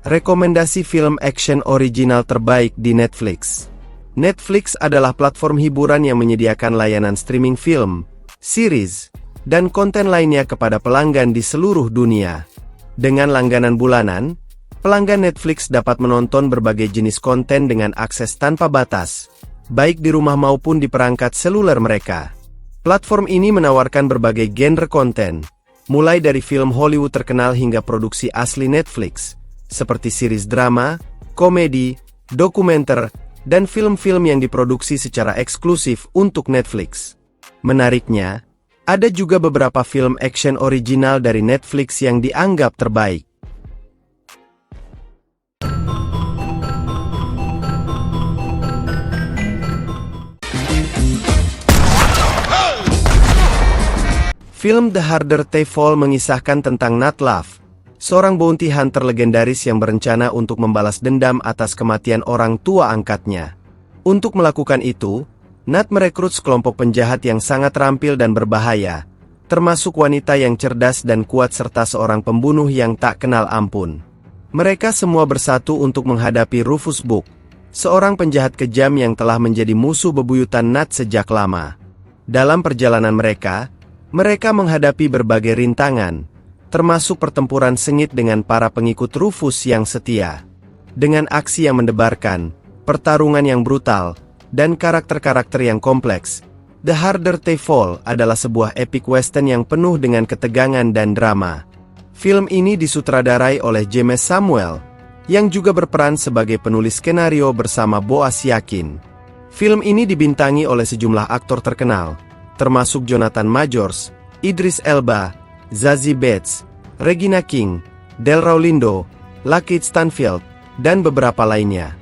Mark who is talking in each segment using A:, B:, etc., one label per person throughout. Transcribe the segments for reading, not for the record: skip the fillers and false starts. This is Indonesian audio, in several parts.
A: Rekomendasi film action original terbaik di Netflix. Netflix adalah platform hiburan yang menyediakan layanan streaming film, series, dan konten lainnya kepada pelanggan di seluruh dunia. Dengan langganan bulanan, pelanggan Netflix dapat menonton berbagai jenis konten dengan akses tanpa batas, baik di rumah maupun di perangkat seluler mereka. Platform ini menawarkan berbagai genre konten, mulai dari film Hollywood terkenal hingga produksi asli Netflix, seperti series drama, komedi, dokumenter, dan film-film yang diproduksi secara eksklusif untuk Netflix. Menariknya, ada juga beberapa film action original dari Netflix yang dianggap terbaik. Film The Harder They Fall mengisahkan tentang Nat Love, seorang bounty hunter legendaris yang berencana untuk membalas dendam atas kematian orang tua angkatnya. Untuk melakukan itu, Nat merekrut sekelompok penjahat yang sangat terampil dan berbahaya, termasuk wanita yang cerdas dan kuat serta seorang pembunuh yang tak kenal ampun. Mereka semua bersatu untuk menghadapi Rufus Buck, seorang penjahat kejam yang telah menjadi musuh bebuyutan Nat sejak lama. Dalam perjalanan mereka menghadapi berbagai rintangan, termasuk pertempuran sengit dengan para pengikut Rufus yang setia. Dengan aksi yang mendebarkan, pertarungan yang brutal, dan karakter-karakter yang kompleks, The Harder They Fall adalah sebuah epic western yang penuh dengan ketegangan dan drama. Film ini disutradarai oleh James Samuel, yang juga berperan sebagai penulis skenario bersama Boaz Yakin. Film ini dibintangi oleh sejumlah aktor terkenal, termasuk Jonathan Majors, Idris Elba, Zazie Beetz, Regina King, Delroy Lindo, Lakeith Stanfield, dan beberapa lainnya.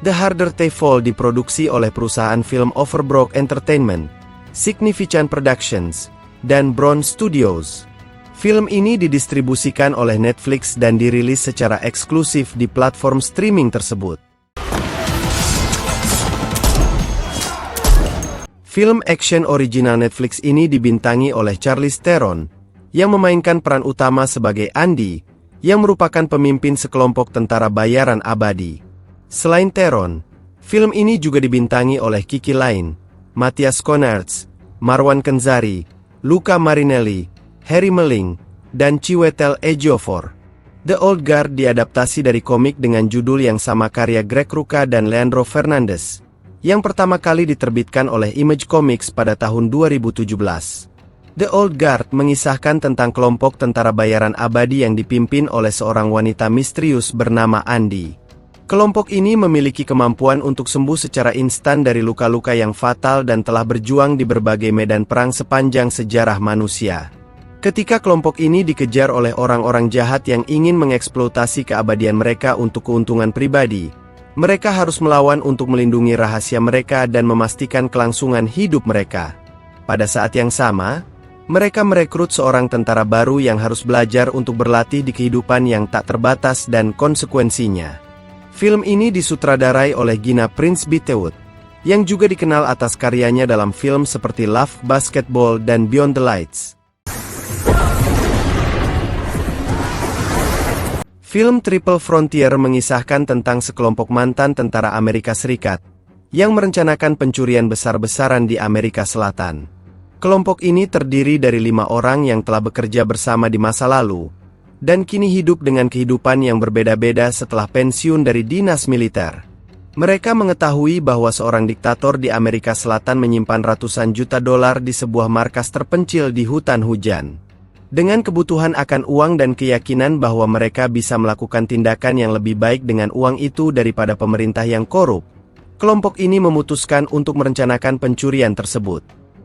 A: The Harder They Fall diproduksi oleh perusahaan film Overbrook Entertainment, Significant Productions, dan Bron Studios. Film ini didistribusikan oleh Netflix dan dirilis secara eksklusif di platform streaming tersebut. Film action original Netflix ini dibintangi oleh Charlize Theron, yang memainkan peran utama sebagai Andy, yang merupakan pemimpin sekelompok tentara bayaran abadi. Selain Theron, film ini juga dibintangi oleh Kiki Layne, Matthias Schoenaerts, Marwan Kenzari, Luca Marinelli, Harry Melling, dan Chiwetel Ejiofor. The Old Guard diadaptasi dari komik dengan judul yang sama karya Greg Rucka dan Leandro Fernandez, yang pertama kali diterbitkan oleh Image Comics pada tahun 2017. The Old Guard mengisahkan tentang kelompok tentara bayaran abadi yang dipimpin oleh seorang wanita misterius bernama Andy. Kelompok ini memiliki kemampuan untuk sembuh secara instan dari luka-luka yang fatal dan telah berjuang di berbagai medan perang sepanjang sejarah manusia. Ketika kelompok ini dikejar oleh orang-orang jahat yang ingin mengeksploitasi keabadian mereka untuk keuntungan pribadi, mereka harus melawan untuk melindungi rahasia mereka dan memastikan kelangsungan hidup mereka. Pada saat yang sama, mereka merekrut seorang tentara baru yang harus belajar untuk berlatih di kehidupan yang tak terbatas dan konsekuensinya. Film ini disutradarai oleh Gina Prince-Bythewood, yang juga dikenal atas karyanya dalam film seperti Love, Basketball, dan Beyond the Lights. Film Triple Frontier mengisahkan tentang sekelompok mantan tentara Amerika Serikat, yang merencanakan pencurian besar-besaran di Amerika Selatan. Kelompok ini terdiri dari 5 orang yang telah bekerja bersama di masa lalu, dan kini hidup dengan kehidupan yang berbeda-beda setelah pensiun dari dinas militer. Mereka mengetahui bahwa seorang diktator di Amerika Selatan menyimpan ratusan juta dolar di sebuah markas terpencil di hutan hujan. Dengan kebutuhan akan uang dan keyakinan bahwa mereka bisa melakukan tindakan yang lebih baik dengan uang itu daripada pemerintah yang korup, kelompok ini memutuskan untuk merencanakan pencurian tersebut.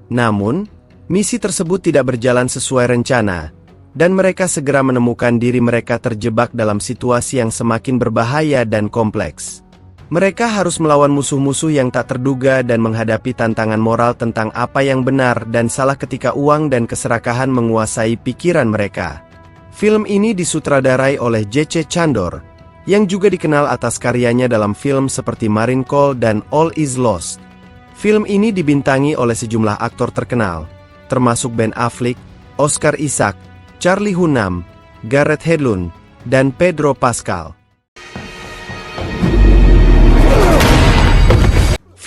A: Namun, misi tersebut tidak berjalan sesuai rencana, dan mereka segera menemukan diri mereka terjebak dalam situasi yang semakin berbahaya dan kompleks. Mereka harus melawan musuh-musuh yang tak terduga dan menghadapi tantangan moral tentang apa yang benar dan salah ketika uang dan keserakahan menguasai pikiran mereka. Film ini disutradarai oleh J.C. Chandor, yang juga dikenal atas karyanya dalam film seperti Marine Call dan All Is Lost. Film ini dibintangi oleh sejumlah aktor terkenal, termasuk Ben Affleck, Oscar Isaac, Charlie Hunnam, Gareth Hedlund, dan Pedro Pascal.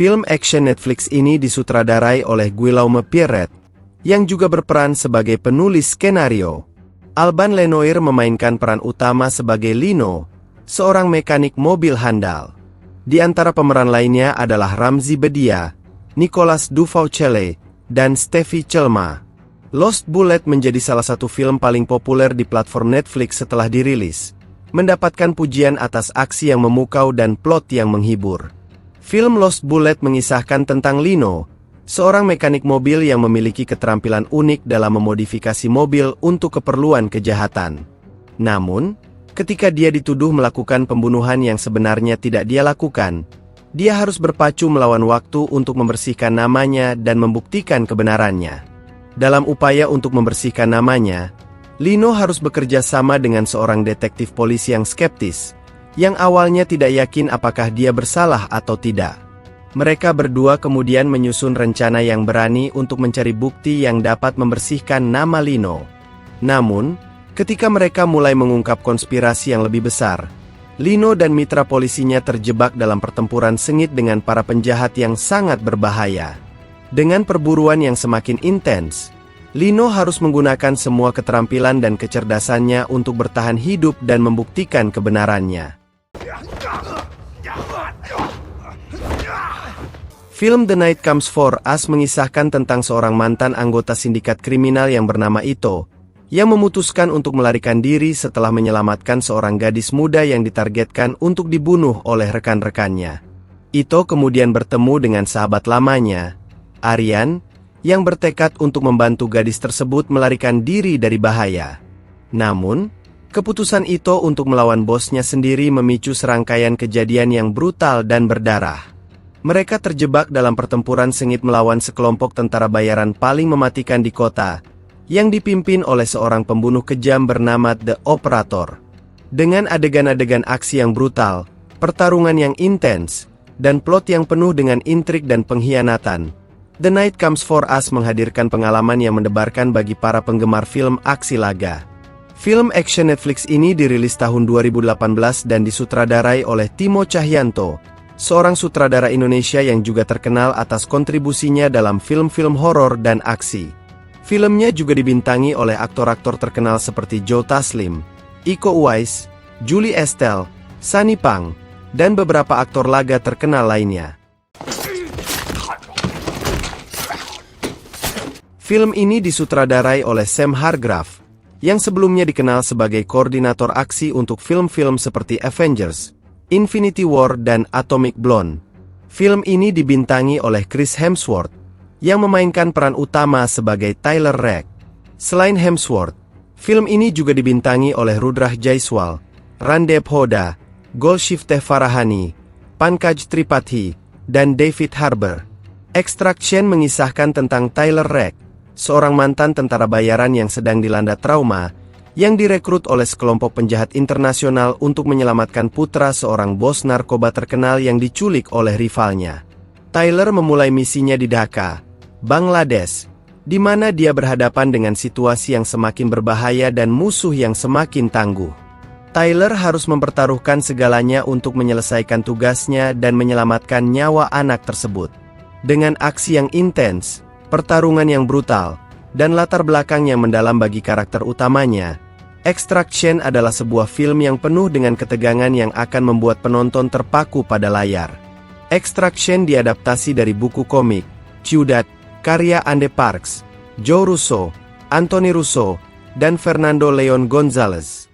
A: Film action Netflix ini disutradarai oleh Guillaume Pierret, yang juga berperan sebagai penulis skenario. Alban Lenoir memainkan peran utama sebagai Lino, seorang mekanik mobil handal. Di antara pemeran lainnya adalah Ramzy Bedia, Nicolas Duvaucel, dan Stevie Chelma. Lost Bullet menjadi salah satu film paling populer di platform Netflix setelah dirilis, mendapatkan pujian atas aksi yang memukau dan plot yang menghibur. Film Lost Bullet mengisahkan tentang Lino, seorang mekanik mobil yang memiliki keterampilan unik dalam memodifikasi mobil untuk keperluan kejahatan. Namun, ketika dia dituduh melakukan pembunuhan yang sebenarnya tidak dia lakukan, dia harus berpacu melawan waktu untuk membersihkan namanya dan membuktikan kebenarannya. Dalam upaya untuk membersihkan namanya, Lino harus bekerja sama dengan seorang detektif polisi yang skeptis, yang awalnya tidak yakin apakah dia bersalah atau tidak. Mereka berdua kemudian menyusun rencana yang berani untuk mencari bukti yang dapat membersihkan nama Lino. Namun, ketika mereka mulai mengungkap konspirasi yang lebih besar, Lino dan mitra polisinya terjebak dalam pertempuran sengit dengan para penjahat yang sangat berbahaya. Dengan perburuan yang semakin intens, Lino harus menggunakan semua keterampilan dan kecerdasannya untuk bertahan hidup dan membuktikan kebenarannya. Film The Night Comes For Us mengisahkan tentang seorang mantan anggota sindikat kriminal yang bernama Ito, yang memutuskan untuk melarikan diri setelah menyelamatkan seorang gadis muda yang ditargetkan untuk dibunuh oleh rekan-rekannya. Ito kemudian bertemu dengan sahabat lamanya, Aryan, yang bertekad untuk membantu gadis tersebut melarikan diri dari bahaya. Namun, keputusan Ito untuk melawan bosnya sendiri memicu serangkaian kejadian yang brutal dan berdarah. Mereka terjebak dalam pertempuran sengit melawan sekelompok tentara bayaran paling mematikan di kota, yang dipimpin oleh seorang pembunuh kejam bernama The Operator. Dengan adegan-adegan aksi yang brutal, pertarungan yang intens, dan plot yang penuh dengan intrik dan pengkhianatan, The Night Comes For Us menghadirkan pengalaman yang mendebarkan bagi para penggemar film aksi laga. Film action Netflix ini dirilis tahun 2018 dan disutradarai oleh Timo Cahyanto, seorang sutradara Indonesia yang juga terkenal atas kontribusinya dalam film-film horor dan aksi. Filmnya juga dibintangi oleh aktor-aktor terkenal seperti Joe Taslim, Iko Uwais, Julie Estelle, Sunny Pang, dan beberapa aktor laga terkenal lainnya. Film ini disutradarai oleh Sam Hargrave, yang sebelumnya dikenal sebagai koordinator aksi untuk film-film seperti Avengers, Infinity War, dan Atomic Blonde. Film ini dibintangi oleh Chris Hemsworth, yang memainkan peran utama sebagai Tyler Rake. Selain Hemsworth, film ini juga dibintangi oleh Rudrah Jaiswal, Randeep Hoda, Golshifteh Farahani, Pankaj Tripathi, dan David Harbour. Extraction mengisahkan tentang Tyler Rake, seorang mantan tentara bayaran yang sedang dilanda trauma, yang direkrut oleh sekelompok penjahat internasional untuk menyelamatkan putra seorang bos narkoba terkenal yang diculik oleh rivalnya. Tyler memulai misinya di Dhaka, Bangladesh, di mana dia berhadapan dengan situasi yang semakin berbahaya dan musuh yang semakin tangguh. Tyler harus mempertaruhkan segalanya untuk menyelesaikan tugasnya dan menyelamatkan nyawa anak tersebut. Dengan aksi yang intens, pertarungan yang brutal, dan latar belakang yang mendalam bagi karakter utamanya, Extraction adalah sebuah film yang penuh dengan ketegangan yang akan membuat penonton terpaku pada layar. Extraction diadaptasi dari buku komik Ciudad, karya Andy Parks, Joe Russo, Anthony Russo, dan Fernando Leon Gonzalez.